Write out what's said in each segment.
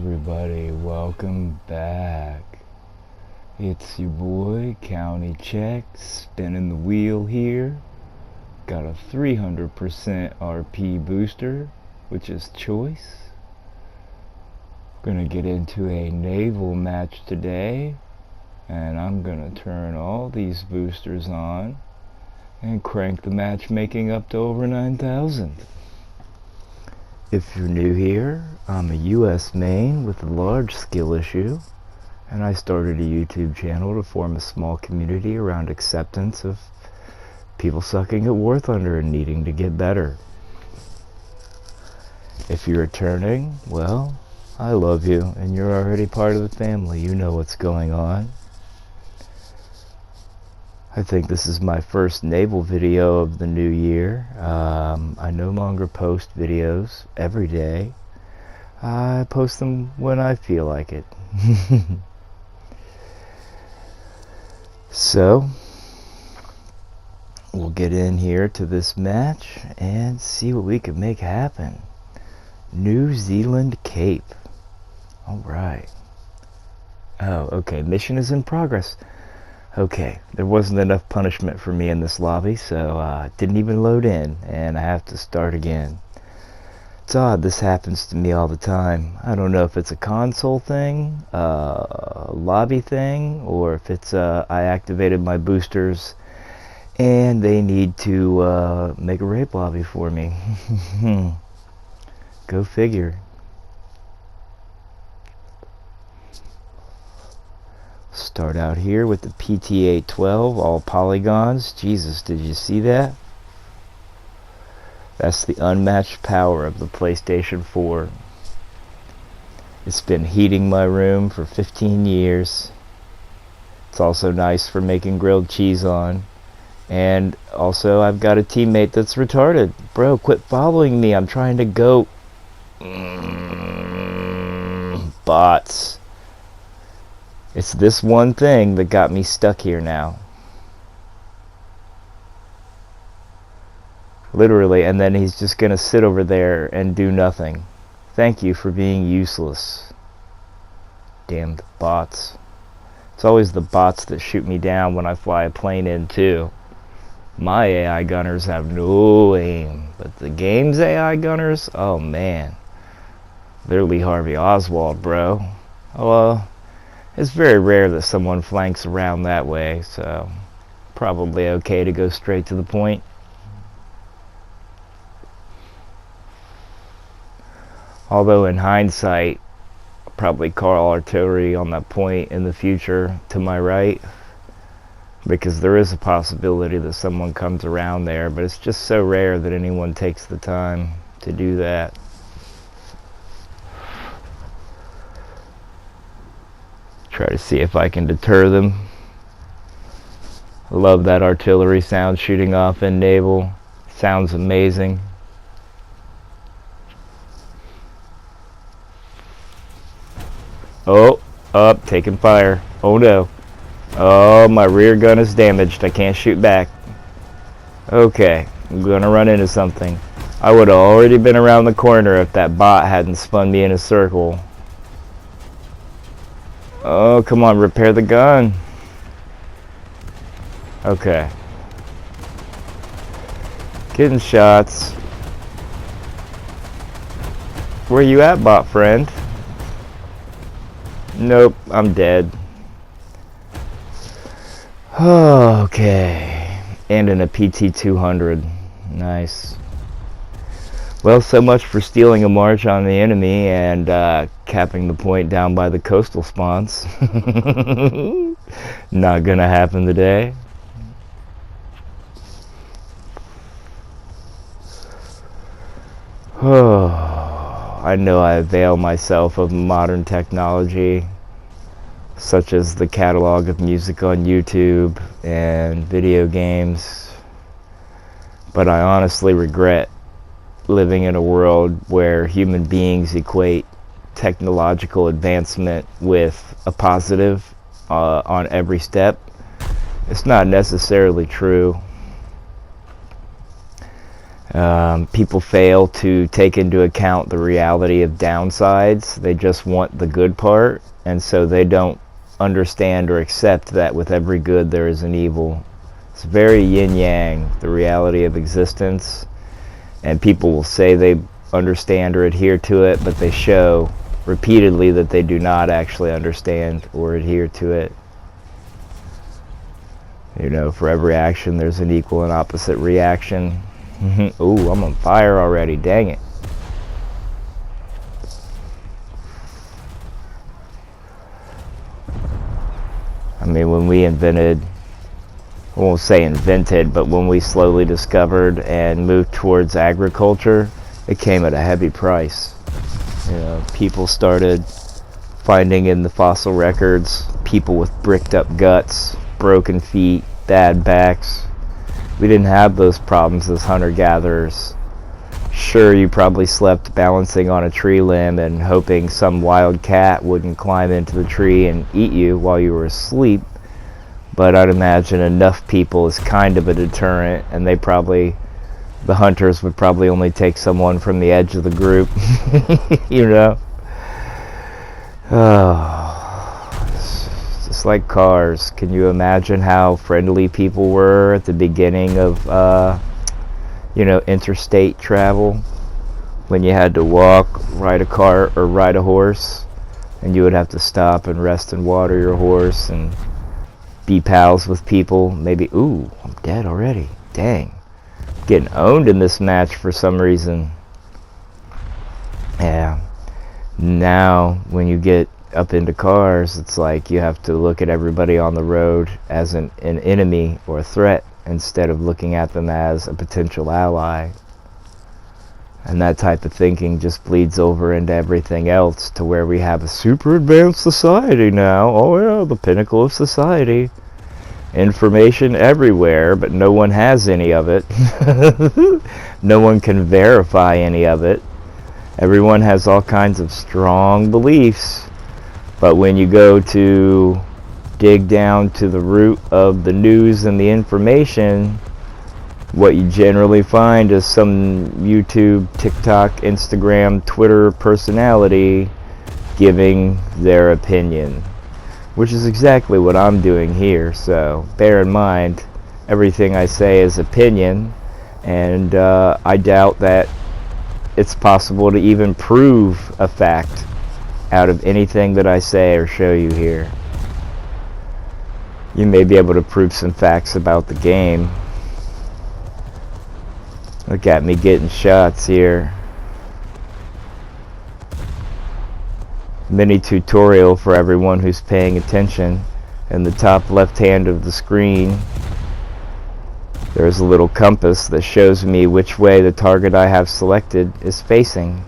everybody, welcome back. It's your boy, County Check, spinning the wheel here. Got a 300% RP booster, which is choice. Gonna get into a naval match today, and I'm gonna turn all these boosters on and crank the matchmaking up to over 9,000. If you're new here, I'm a US main with a large skill issue, and I started a YouTube channel to form a small community around acceptance of people sucking at Warthunder and needing to get better. If you're returning, well, I love you, and you're already part of the family. You know what's going on. I think this is my first naval video of the new year. I no longer post videos every day. I post them when I feel like it. So, we'll get in here to this match and see what we can make happen. New Zealand Cape. Alright. Oh, okay. Mission is in progress. Okay, there wasn't enough punishment for me in this lobby, so it didn't even load in, and I have to start again. It's odd, this happens to me all the time. I don't know if it's a console thing, a lobby thing, or if it's I activated my boosters and they need to make a rape lobby for me. Go figure. Start out here with the PT-812, all polygons. Jesus, did you see that? That's the unmatched power of the PlayStation 4. It's been heating my room for 15 years. It's also nice for making grilled cheese on. And also, I've got a teammate that's retarded. Bro, quit following me. I'm trying to go. Bots. It's this one thing that got me stuck here now. Literally, and then he's just gonna sit over there and do nothing. Thank you for being useless. Damned bots. It's always the bots that shoot me down when I fly a plane in too. My AI gunners have no aim, but the game's AI gunners, oh man. They're Lee Harvey Oswald, bro. Well, it's very rare that someone flanks around that way, so probably okay to go straight to the point. Although in hindsight, I'll probably call artillery on that point in the future to my right, because there is a possibility that someone comes around there, but it's just so rare that anyone takes the time to do that. Try to see if I can deter them. I love that artillery sound shooting off in naval. Sounds amazing. Oh, up, taking fire. Oh no. Oh, my rear gun is damaged. I can't shoot back. Okay, I'm gonna run into something. I would have already been around the corner if that bot hadn't spun me in a circle. Oh, come on, repair the gun. Okay. Getting shots. Where you at, bot friend? Nope, I'm dead. Okay. And in a PT-200. Nice. Well, so much for stealing a march on the enemy and capping the point down by the coastal spawns. Not gonna happen today. Oh, I know I avail myself of modern technology, such as the catalog of music on YouTube and video games, but I honestly regret living in a world where human beings equate technological advancement with a positive on every step. It's not necessarily true. People fail to take into account the reality of downsides. They just want the good part, and so they don't understand or accept that with every good there is an evil. It's very yin-yang, the reality of existence, and people will say they understand or adhere to it, but they show repeatedly that they do not actually understand or adhere to it. You know, for every action there's an equal and opposite reaction. Ooh, I'm on fire already, dang it. I mean, when we invented, I won't say invented, but when we slowly discovered and moved towards agriculture, it came at a heavy price. You know, people started finding in the fossil records people with bricked up guts, broken feet, bad backs. We didn't have those problems as hunter-gatherers. Sure, you probably slept balancing on a tree limb and hoping some wild cat wouldn't climb into the tree and eat you while you were asleep, but I'd imagine enough people is kind of a deterrent, and the hunters would probably only take someone from the edge of the group. You know? Oh, it's just like cars. Can you imagine how friendly people were at the beginning of interstate travel, when you had to walk, ride a cart, or ride a horse, and you would have to stop and rest and water your horse and be pals with people. Maybe, ooh, I'm dead already, dang, getting owned in this match for some reason. Yeah, now when you get up into cars, it's like you have to look at everybody on the road as an enemy or a threat, instead of looking at them as a potential ally. And that type of thinking just bleeds over into everything else, to where we have a super advanced society now. Oh yeah, the pinnacle of society. Information everywhere, but no one has any of it. No one can verify any of it. Everyone has all kinds of strong beliefs, but when you go to dig down to the root of the news and the information, what you generally find is some YouTube, TikTok, Instagram, Twitter personality giving their opinion, which is exactly what I'm doing here. So bear in mind, everything I say is opinion, and I doubt that it's possible to even prove a fact out of anything that I say or show you here. You may be able to prove some facts about the game. Look at me getting shots here. Mini tutorial for everyone who's paying attention. In the top left hand of the screen, there's a little compass that shows me which way the target I have selected is facing.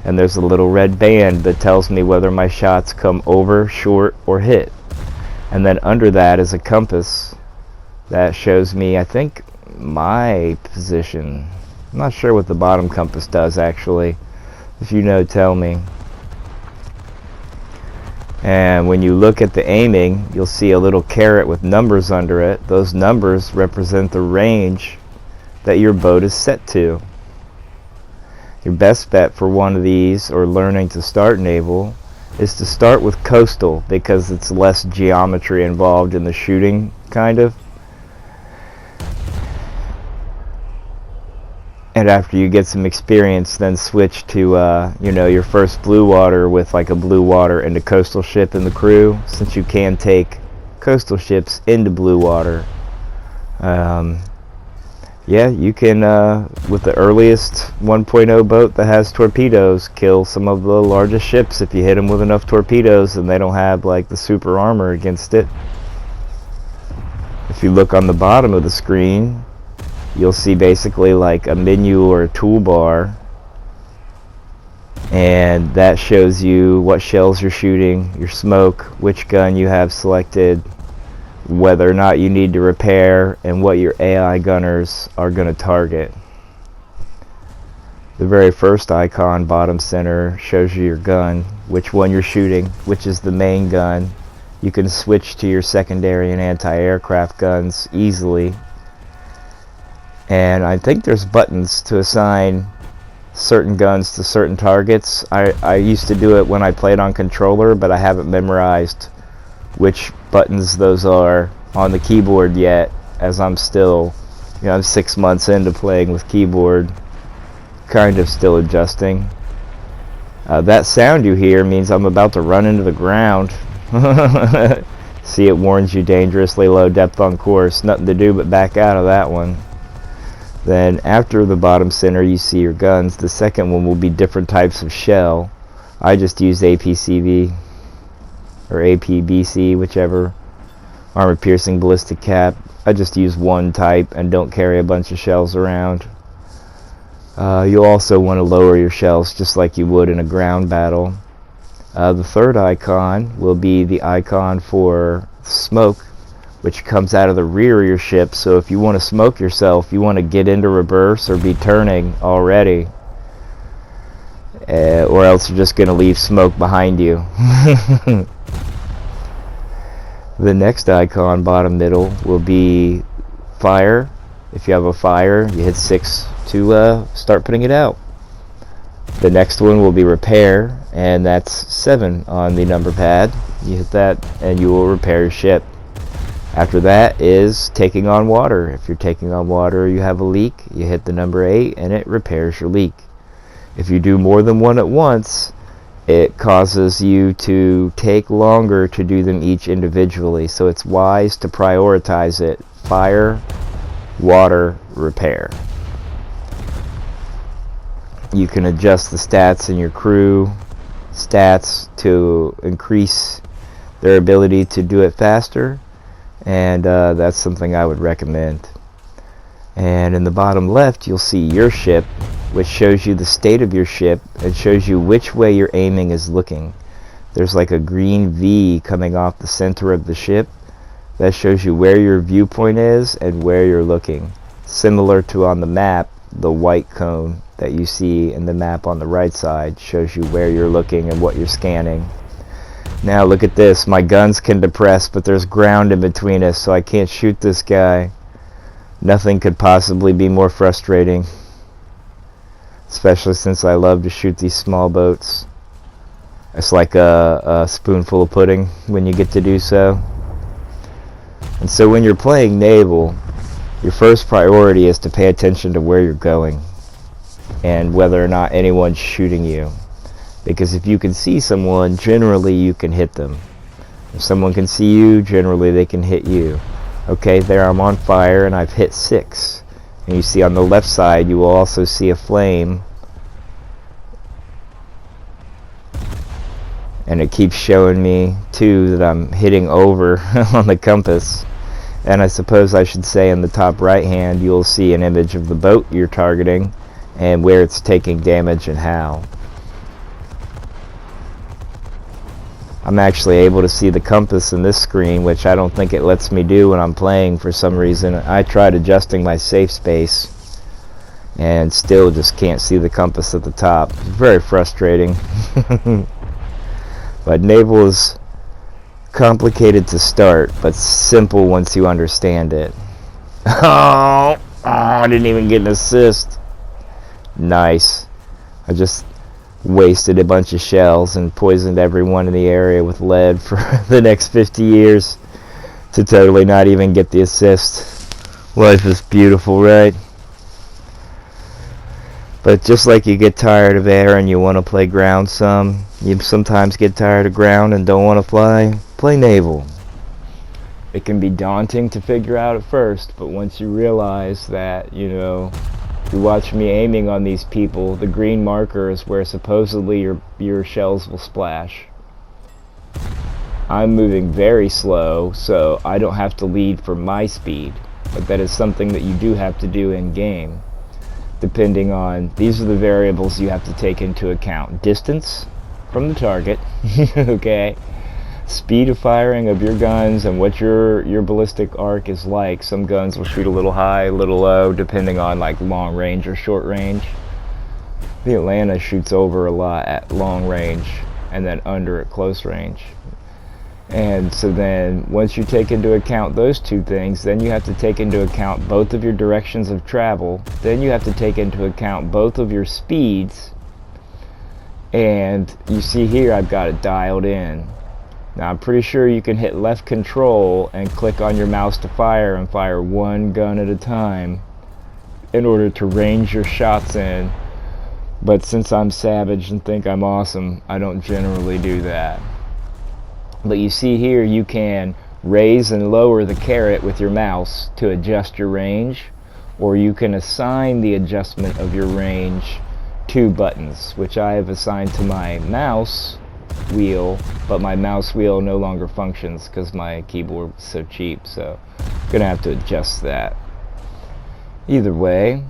And there's a little red band that tells me whether my shots come over, short, or hit. And then under that is a compass that shows me, I think, my position. I'm not sure what the bottom compass does, actually. If you know, tell me. And when you look at the aiming, you'll see a little caret with numbers under it. Those numbers represent the range that your boat is set to. Your best bet for one of these, or learning to start naval, is to start with coastal, because it's less geometry involved in the shooting, kind of. And after you get some experience, then switch to your first blue water with like a blue water and a coastal ship in the crew, since you can take coastal ships into blue water. Yeah, you can, with the earliest 1.0 boat that has torpedoes, kill some of the largest ships if you hit them with enough torpedoes and they don't have like the super armor against it. If you look on the bottom of the screen, you'll see basically like a menu or a toolbar, and that shows you what shells you're shooting, your smoke, which gun you have selected, whether or not you need to repair, and what your AI gunners are going to target. The very first icon, bottom center, shows you your gun, which one you're shooting, which is the main gun. You can switch to your secondary and anti-aircraft guns easily. And I think there's buttons to assign certain guns to certain targets. I used to do it when I played on controller, but I haven't memorized which buttons those are on the keyboard yet, as I'm still, I'm 6 months into playing with keyboard, kind of still adjusting. That sound you hear means I'm about to run into the ground. See, it warns you dangerously low depth on course. Nothing to do but back out of that one. Then after the bottom center you see your guns. The second one will be different types of shell. I just use APCV or APBC, whichever. Armor piercing ballistic cap. I just use one type and don't carry a bunch of shells around. You'll also want to lower your shells just like you would in a ground battle. The third icon will be the icon for smoke, which comes out of the rear of your ship. So if you want to smoke yourself, you want to get into reverse or be turning already, or else you're just going to leave smoke behind you. The next icon, bottom middle, will be fire. If you have a fire, you hit 6 to start putting it out. The next one will be repair, and that's 7 on the number pad. You hit that and you will repair your ship. After that is taking on water. If you're taking on water, you have a leak, you hit the number 8 and it repairs your leak. If you do more than one at once, it causes you to take longer to do them each individually. So it's wise to prioritize it. Fire, water, repair. You can adjust the stats in your crew stats to increase their ability to do it faster, and that's something I would recommend. And in the bottom left you'll see your ship, which shows you the state of your ship and shows you which way your aiming is looking. There's like a green V coming off the center of the ship that shows you where your viewpoint is and where you're looking, similar to on the map. The white cone that you see in the map on the right side shows you where you're looking and what you're scanning. Now look at this. My guns can depress, but there's ground in between us, so I can't shoot this guy. Nothing could possibly be more frustrating, especially since I love to shoot these small boats. It's like a spoonful of pudding when you get to do so. And so when you're playing Naval, your first priority is to pay attention to where you're going and whether or not anyone's shooting you. Because if you can see someone, generally you can hit them. If someone can see you, generally they can hit you. Okay, there I'm on fire and I've hit 6. And you see on the left side you will also see a flame. And it keeps showing me too that I'm hitting over on the compass. And I suppose I should say in the top right hand you'll see an image of the boat you're targeting and where it's taking damage and how. I'm actually able to see the compass in this screen, which I don't think it lets me do when I'm playing for some reason. I tried adjusting my safe space and still just can't see the compass at the top. It's very frustrating. But Naval is complicated to start, but simple once you understand it. Oh, I didn't even get an assist. Nice. I just wasted a bunch of shells and poisoned everyone in the area with lead for the next 50 years to totally not even get the assist. Life is beautiful, right? But just like you get tired of air and you want to play ground some, you sometimes get tired of ground and don't want to play Naval. It can be daunting to figure out at first, but once you realize that, you watch me aiming on these people, the green marker is where supposedly your shells will splash. I'm moving very slow, so I don't have to lead for my speed, but that is something that you do have to do in game. Depending on, these are the variables you have to take into account. Distance from the target, okay? Speed of firing of your guns and what your ballistic arc is like. Some guns will shoot a little high, a little low, depending on like long range or short range. The Atlanta shoots over a lot at long range and then under at close range. And so then once you take into account those two things, then you have to take into account both of your directions of travel. Then you have to take into account both of your speeds. And you see here I've got it dialed in. Now I'm pretty sure you can hit left control and click on your mouse to fire and fire one gun at a time in order to range your shots in. But since I'm savage and think I'm awesome, I don't generally do that. But you see here you can raise and lower the caret with your mouse to adjust your range, or you can assign the adjustment of your range to buttons, which I have assigned to my mouse wheel, but my mouse wheel no longer functions because my keyboard was so cheap, so I'm gonna have to adjust that. Either way,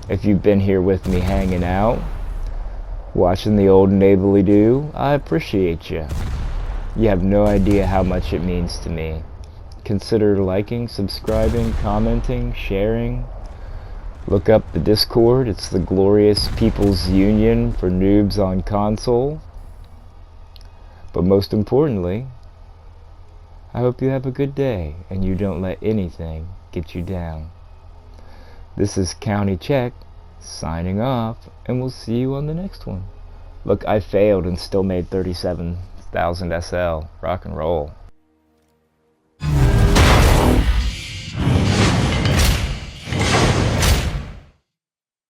if you've been here with me hanging out, watching the old Naval do, I appreciate you. You have no idea how much it means to me. Consider liking, subscribing, commenting, sharing. Look up the Discord. It's the Glorious People's Union for Noobs on Console. But most importantly, I hope you have a good day and you don't let anything get you down. This is County Check signing off, and we'll see you on the next one. Look, I failed and still made 37,000 SL. Rock and roll.